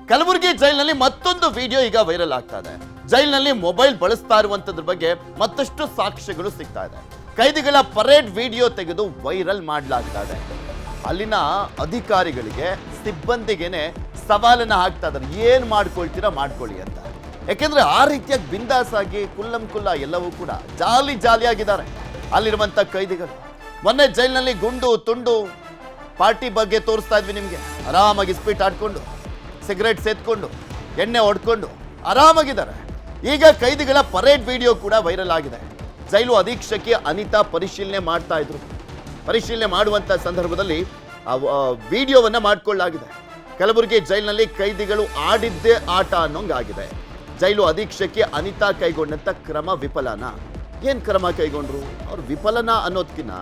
ಕಲಬುರಗಿ ಜೈಲಿನಲ್ಲಿ ಮತ್ತೊಂದು ವಿಡಿಯೋ ಈಗ ವೈರಲ್ ಆಗ್ತಾ ಇದೆ. ಜೈಲಿನಲ್ಲಿ ಮೊಬೈಲ್ ಬಳಸ್ತಾ ಇರುವಂತದ್ರ ಬಗ್ಗೆ ಮತ್ತಷ್ಟು ಸಾಕ್ಷ್ಯಗಳು ಸಿಗ್ತಾ ಇದೆ. ಕೈದಿಗಳ ಪರೇಡ್ ವಿಡಿಯೋ ತೆಗೆದು ವೈರಲ್ ಮಾಡಲಾಗ್ತಾ ಇದೆ. ಅಲ್ಲಿನ ಅಧಿಕಾರಿಗಳಿಗೆ ಸಿಬ್ಬಂದಿಗೆನೆ ಸವಾಲನ್ನ ಹಾಕ್ತಾ ಇದ್ದಾರೆ, ಏನ್ ಮಾಡ್ಕೊಳ್ತೀರಾ ಮಾಡ್ಕೊಳ್ಳಿ ಅಂತ. ಯಾಕೆಂದ್ರೆ ಆ ರೀತಿಯಾಗಿ ಬಿಂದಾಸ್ ಆಗಿ ಕುಲ್ಲಂ ಕುಲ್ಲ ಎಲ್ಲವೂ ಕೂಡ ಜಾಲಿಯಾಗಿದ್ದಾರೆ ಅಲ್ಲಿರುವಂತ ಕೈದಿಗಳು. ಮೊನ್ನೆ ಜೈಲಿನಲ್ಲಿ ಗುಂಡು ತುಂಡು ಪಾರ್ಟಿ ಬಗ್ಗೆ ತೋರಿಸ್ತಾ ಇದ್ವಿ ನಿಮ್ಗೆ. ಆರಾಮಾಗಿ ಸ್ಪೀಟ್ ಆಡ್ಕೊಂಡು ಸಿಗರೇಟ್ ಸೇತ್ಕೊಂಡು ಎಣ್ಣೆ ಹೊಡ್ಕೊಂಡು ಆರಾಮಾಗಿದ್ದಾರೆ. ಈಗ ಕೈದಿಗಳ ಪರೇಡ್ ವಿಡಿಯೋ ಕೂಡ ವೈರಲ್ ಆಗಿದೆ. ಜೈಲು ಅಧೀಕ್ಷಕಿ ಅನಿತಾ ಪರಿಶೀಲನೆ ಮಾಡ್ತಾ ಇದ್ರು. ಪರಿಶೀಲನೆ ಮಾಡುವಂತ ಸಂದರ್ಭದಲ್ಲಿ ವಿಡಿಯೋವನ್ನ ಮಾಡಿಕೊಳ್ಳಲಾಗಿದೆ. ಕಲಬುರಗಿ ಜೈಲಿನಲ್ಲಿ ಕೈದಿಗಳು ಆಡಿದ್ದೇ ಆಟ ಅನ್ನೋಂಗಾಗಿದೆ. ಜೈಲು ಅಧೀಕ್ಷಕಿ ಅನಿತಾ ಕೈಗೊಂಡಂತ ಕ್ರಮ ವಿಫಲನ? ಏನ್ ಕ್ರಮ ಕೈಗೊಂಡ್ರು ಅವ್ರು? ವಿಫಲನ ಅನ್ನೋದಕ್ಕಿಂತ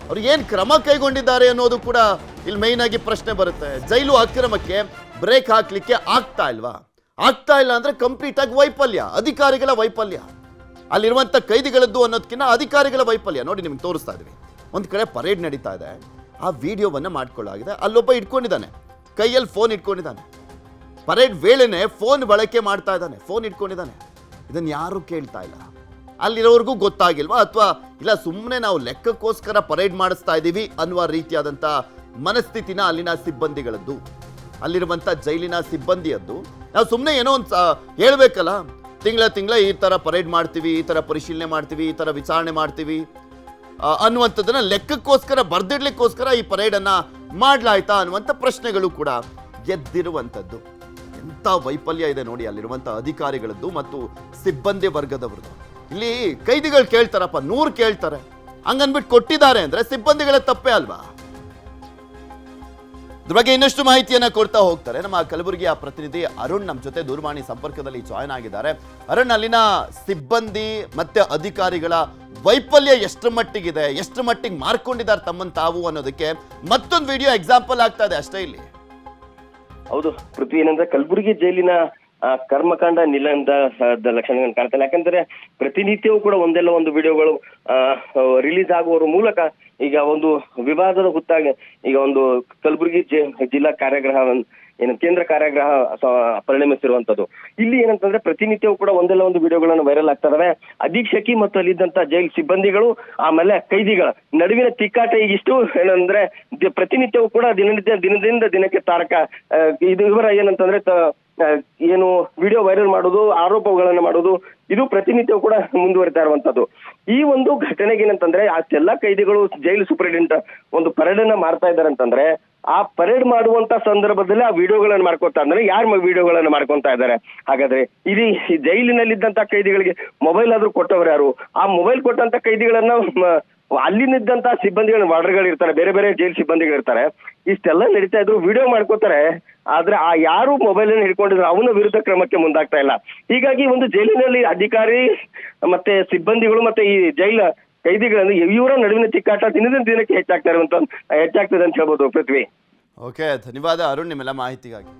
ಅವ್ರು ಏನ್ ಕ್ರಮ ಕೈಗೊಂಡಿದ್ದಾರೆ ಅನ್ನೋದು ಕೂಡ ಇಲ್ಲಿ ಮೈನ್ ಆಗಿ ಪ್ರಶ್ನೆ ಬರುತ್ತೆ. ಜೈಲು ಅಕ್ರಮಕ್ಕೆ ಬ್ರೇಕ್ ಹಾಕ್ಲಿಕ್ಕೆ ಆಗ್ತಾ ಇಲ್ವಾ? ಆಗ್ತಾ ಇಲ್ಲ ಅಂದ್ರೆ ಕಂಪ್ಲೀಟ್ ಆಗಿ ವೈಫಲ್ಯ, ಅಧಿಕಾರಿಗಳ ವೈಫಲ್ಯ. ಅಲ್ಲಿರುವಂತ ಕೈದಿಗಳದ್ದು ಅನ್ನೋದಕ್ಕಿಂತ ಅಧಿಕಾರಿಗಳ ವೈಫಲ್ಯ. ನೋಡಿ ನಿಮ್ಗೆ ತೋರಿಸ್ತಾ ಇದೀವಿ. ಒಂದ್ ಕಡೆ ಪರೇಡ್ ನಡೀತಾ ಇದೆ, ಆ ವಿಡಿಯೋವನ್ನ ಮಾಡ್ಕೊಳ್ಳಾಗಿದೆ. ಅಲ್ಲೊಬ್ಬ ಇಟ್ಕೊಂಡಿದ್ದಾನೆ, ಕೈಯಲ್ಲಿ ಫೋನ್ ಇಟ್ಕೊಂಡಿದ್ದಾನೆ. ಪರೇಡ್ ವೇಳೆನೆ ಫೋನ್ ಬಳಕೆ ಮಾಡ್ತಾ ಇದ್ದಾನೆ, ಫೋನ್ ಇಟ್ಕೊಂಡಿದ್ದಾನೆ. ಇದನ್ನ ಯಾರು ಕೇಳ್ತಾ ಇಲ್ಲ. ಅಲ್ಲಿರೋರ್ಗೂ ಗೊತ್ತಾಗಿಲ್ವಾ, ಅಥವಾ ಇಲ್ಲ ಸುಮ್ಮನೆ ನಾವು ಲೆಕ್ಕಕ್ಕೋಸ್ಕರ ಪರೇಡ್ ಮಾಡಿಸ್ತಾ ಇದ್ದೀವಿ ಅನ್ನುವ ರೀತಿಯಾದಂಥ ಮನಸ್ಥಿತಿನ ಅಲ್ಲಿನ ಸಿಬ್ಬಂದಿಗಳದ್ದು, ಅಲ್ಲಿರುವಂಥ ಜೈಲಿನ ಸಿಬ್ಬಂದಿಯದ್ದು. ನಾವು ಸುಮ್ಮನೆ ಏನೋ ಒಂದು ಹೇಳ್ಬೇಕಲ್ಲ, ತಿಂಗಳ ಈ ಥರ ಪರೇಡ್ ಮಾಡ್ತೀವಿ, ಈ ಥರ ಪರಿಶೀಲನೆ ಮಾಡ್ತೀವಿ, ಈ ಥರ ವಿಚಾರಣೆ ಮಾಡ್ತೀವಿ ಅನ್ನುವಂಥದ್ದನ್ನ ಲೆಕ್ಕಕ್ಕೋಸ್ಕರ ಬರ್ದಿಡ್ಲಿಕ್ಕೋಸ್ಕರ ಈ ಪರೇಡನ್ನು ಮಾಡಲಾಯ್ತಾ ಅನ್ನುವಂಥ ಪ್ರಶ್ನೆಗಳು ಕೂಡ ಎದ್ದಿರುವಂಥದ್ದು. ಎಂಥ ವೈಫಲ್ಯ ಇದೆ ನೋಡಿ ಅಲ್ಲಿರುವಂಥ ಅಧಿಕಾರಿಗಳದ್ದು ಮತ್ತು ಸಿಬ್ಬಂದಿ ವರ್ಗದವ್ರದ್ದು. ಇಲ್ಲಿ ಕೈದಿಗಳು ಕೇಳ್ತಾರಪ್ಪ, 100 ಕೇಳ್ತಾರೆ, ಹಂಗನ್ಬಿಟ್ಟು ಕೊಟ್ಟಿದ್ದಾರೆ ಅಂದ್ರೆ ಸಿಬ್ಬಂದಿಗಳ ತಪ್ಪೇ ಅಲ್ವಾ? ಇದ್ರ ಬಗ್ಗೆ ಇನ್ನಷ್ಟು ಮಾಹಿತಿಯನ್ನ ಕೊಡ್ತಾ ಹೋಗ್ತಾರೆ ನಮ್ಮ ಕಲಬುರಗಿಯ ಪ್ರತಿನಿಧಿ ಅರುಣ್. ನಮ್ಮ ಜೊತೆ ದೂರವಾಣಿ ಸಂಪರ್ಕದಲ್ಲಿ ಜಾಯ್ನ್ ಆಗಿದ್ದಾರೆ. ಅರುಣ್, ಅಲ್ಲಿನ ಸಿಬ್ಬಂದಿ ಮತ್ತೆ ಅಧಿಕಾರಿಗಳ ವೈಫಲ್ಯ ಎಷ್ಟು ಮಟ್ಟಿಗಿದೆ, ಎಷ್ಟು ಮಟ್ಟಿಗೆ ಮಾರ್ಕೊಂಡಿದ್ದಾರೆ ತಮ್ಮನ್ನು ತಾವು ಅನ್ನೋದಕ್ಕೆ ಮತ್ತೊಂದು ವಿಡಿಯೋ ಎಕ್ಸಾಂಪಲ್ ಆಗ್ತಾ ಇದೆ ಅಷ್ಟೇ ಇಲ್ಲಿ. ಹೌದು ಪೃಥ್ವಿ, ಏನಂದ್ರೆ ಕಲಬುರಗಿ ಜೈಲಿನ ಕರ್ಮಕಾಂಡ ನಿಲ್ಲಂತ ಲಕ್ಷಣಗಳನ್ನು ಕಾಣ್ತಾನೆ. ಯಾಕಂದ್ರೆ ಪ್ರತಿನಿತ್ಯವೂ ಕೂಡ ಒಂದೆಲ್ಲ ಒಂದು ವಿಡಿಯೋಗಳು ರಿಲೀಸ್ ಆಗುವ ಮೂಲಕ ಈಗ ಒಂದು ವಿವಾದದ ಹುತ್ತಾಗಿ ಈಗ ಒಂದು ಕಲಬುರಗಿ ಜಿಲ್ಲಾ ಕಾರ್ಯಾಗೃಹ ಏನು ಕೇಂದ್ರ ಕಾರ್ಯಾಗೃಹ ಪರಿಣಮಿಸಿರುವಂತದ್ದು. ಇಲ್ಲಿ ಏನಂತಂದ್ರೆ ಪ್ರತಿನಿತ್ಯವೂ ಕೂಡ ಒಂದೆಲ್ಲ ಒಂದು ವಿಡಿಯೋಗಳನ್ನು ವೈರಲ್ ಆಗ್ತಾ ಇದಾವೆ. ಅಧೀಕ್ಷಕಿ ಮತ್ತು ಅಲ್ಲಿದ್ದಂತ ಜೈಲ್ ಸಿಬ್ಬಂದಿಗಳು ಆಮೇಲೆ ಕೈದಿಗಳ ನಡುವಿನ ತಿಕ್ಕಾಟ ಈಗ ಇಷ್ಟು ಏನಂದ್ರೆ ಪ್ರತಿನಿತ್ಯವೂ ಕೂಡ ದಿನದಿಂದ ದಿನಕ್ಕೆ ತಾರಕ. ಇದು ಇವರ ಏನಂತಂದ್ರೆ ಏನು ವಿಡಿಯೋ ವೈರಲ್ ಮಾಡೋದು, ಆರೋಪಗಳನ್ನು ಮಾಡೋದು, ಇದು ಪ್ರತಿನಿತ್ಯವೂ ಕೂಡ ಮುಂದುವರಿತಾ ಇರುವಂತದ್ದು. ಈ ಒಂದು ಘಟನೆಗೆ ಏನಂತಂದ್ರೆ ಅಷ್ಟೆಲ್ಲ ಕೈದಿಗಳು ಜೈಲು ಸೂಪರಿಂಟೆಂಡೆಂಟ್ ಒಂದು ಪರೇಡ್ ಅನ್ನ ಮಾಡ್ತಾ ಇದ್ದಾರೆ ಅಂತಂದ್ರೆ, ಆ ಪರೇಡ್ ಮಾಡುವಂತ ಸಂದರ್ಭದಲ್ಲಿ ಆ ವಿಡಿಯೋಗಳನ್ನು ಮಾಡ್ಕೊತಾ ಇದ್ದಾರೆ. ಯಾರು ವಿಡಿಯೋಗಳನ್ನು ಮಾಡ್ಕೊತಾ ಇದ್ದಾರೆ? ಹಾಗಾದ್ರೆ ಇಡೀ ಜೈಲಿನಲ್ಲಿದ್ದಂತ ಕೈದಿಗಳಿಗೆ ಮೊಬೈಲ್ ಆದ್ರೂ ಕೊಟ್ಟವ್ರು ಯಾರು? ಆ ಮೊಬೈಲ್ ಕೊಟ್ಟಂತ ಕೈದಿಗಳನ್ನ ಅಲ್ಲಿನಿದ್ದಂತ ಸಿಬ್ಬಂದಿಗಳು ವಾರ್ಡರ್ಗಳು ಇರ್ತಾರೆ, ಬೇರೆ ಬೇರೆ ಜೈಲ್ ಸಿಬ್ಬಂದಿಗಳು ಇರ್ತಾರೆ, ಇಷ್ಟೆಲ್ಲ ನಡೀತಾ ಇದ್ರು ವಿಡಿಯೋ ಮಾಡ್ಕೋತಾರೆ. ಆದ್ರೆ ಆ ಯಾರು ಮೊಬೈಲ್ ಅನ್ನು ಹಿಡ್ಕೊಂಡಿದ್ರು ಅವನ ವಿರುದ್ಧ ಕ್ರಮಕ್ಕೆ ಮುಂದಾಗ್ತಾ ಇಲ್ಲ. ಹೀಗಾಗಿ ಒಂದು ಜೈಲಿನಲ್ಲಿ ಅಧಿಕಾರಿ ಮತ್ತೆ ಸಿಬ್ಬಂದಿಗಳು ಮತ್ತೆ ಈ ಜೈಲ ಕೈದಿಗಳನ್ನು ಇವರ ನಡುವಿನ ತಿಕ್ಕಾಟ ದಿನದಿಂದ ದಿನಕ್ಕೆ ಹೆಚ್ಚಾಗ್ತಿದೆ ಅಂತ ಹೇಳ್ಬೋದು ಪೃಥ್ವಿ. ಓಕೆ, ಧನ್ಯವಾದ ಅರುಣ್ ನಿಮ್ಮೆಲ್ಲ ಮಾಹಿತಿಗಾಗಿ.